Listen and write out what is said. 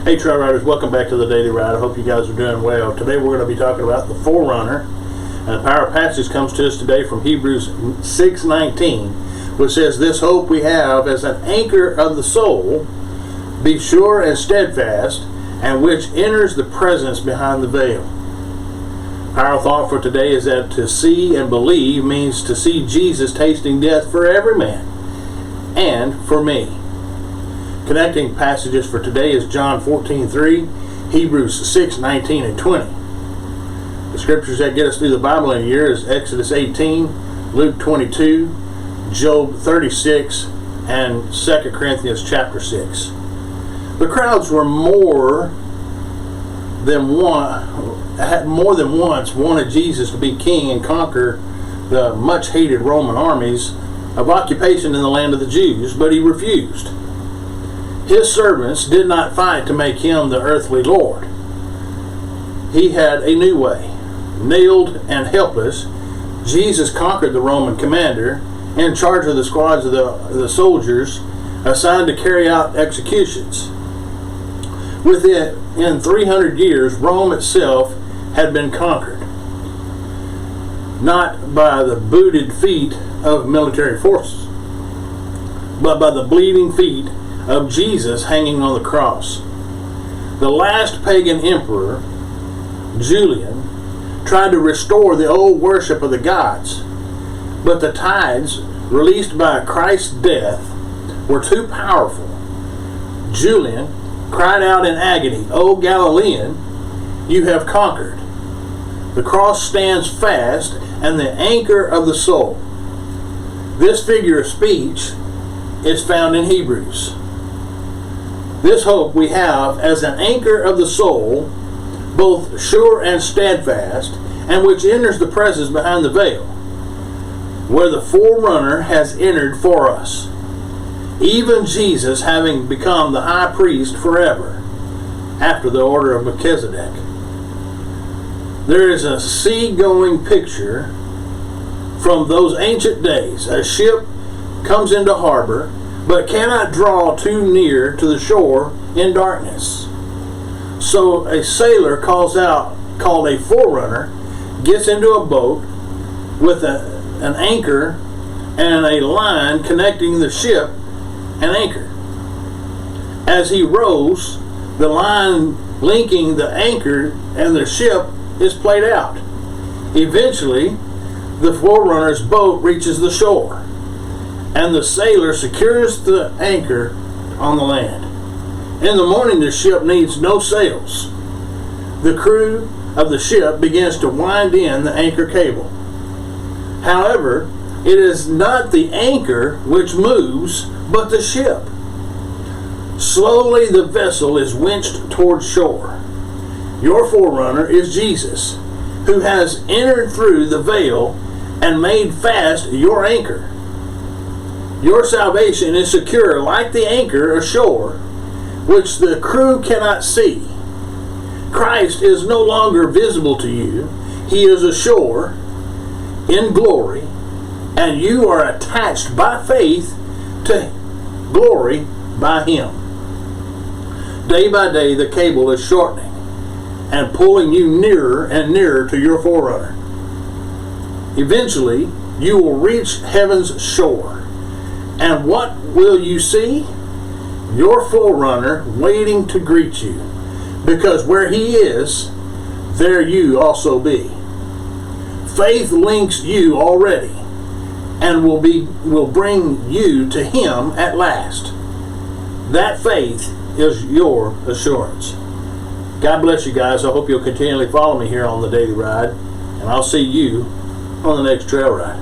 Hey Trail Riders, welcome back to the Daily Ride. I hope you guys are doing well. Today we're going to be talking about the Forerunner. And the power passage comes to us today from Hebrews 6:19, which says, "This hope we have as an anchor of the soul, be sure and steadfast, and which enters the presence behind the veil." Our thought for today is that to see and believe means to see Jesus tasting death for every man and for me. Connecting passages for today is John 14:3, Hebrews 6:19 and 20. The scriptures that get us through the Bible in a year is Exodus 18, Luke 22, Job 36, and 2 Corinthians chapter 6. The crowds were more than once wanted Jesus to be king and conquer the much hated Roman armies of occupation in the land of the Jews, but he refused. His servants did not fight to make him the earthly Lord. He had a new way. Nailed and helpless, Jesus conquered the Roman commander in charge of the squads of the soldiers assigned to carry out executions. In 300 years, Rome itself had been conquered, not by the booted feet of military forces, but by the bleeding feet of Jesus hanging on the cross. The last pagan emperor, Julian, tried to restore the old worship of the gods, but the tides released by Christ's death were too powerful. Julian cried out in agony, "O Galilean, you have conquered. The cross stands fast and the anchor of the soul." This figure of speech is found in Hebrews. This hope we have as an anchor of the soul, both sure and steadfast, and which enters the presence behind the veil, where the Forerunner has entered for us, even Jesus having become the high priest forever, after the order of Melchizedek. There is a sea-going picture from those ancient days. A ship comes into harbor, but cannot draw too near to the shore in darkness. So a sailor called a forerunner, gets into a boat with an anchor and a line connecting the ship and anchor. As he rows, the line linking the anchor and the ship is played out. Eventually, the forerunner's boat reaches the shore, and the sailor secures the anchor on the land. In the morning, the ship needs no sails. The crew of the ship begins to wind in the anchor cable. However, it is not the anchor which moves, but the ship. Slowly the vessel is winched toward shore. Your forerunner is Jesus, who has entered through the veil and made fast your anchor. Your salvation is secure like the anchor ashore, which the crew cannot see. Christ is no longer visible to you. He is ashore in glory, and you are attached by faith to glory by Him. Day by day, the cable is shortening and pulling you nearer and nearer to your Forerunner. Eventually, you will reach heaven's shore. And what will you see? Your Forerunner waiting to greet you, because where he is, there you also be. Faith links you already, and will bring you to him at last. That faith is your assurance. God bless you guys. I hope you'll continually follow me here on the Daily Ride, and I'll see you on the next trail ride.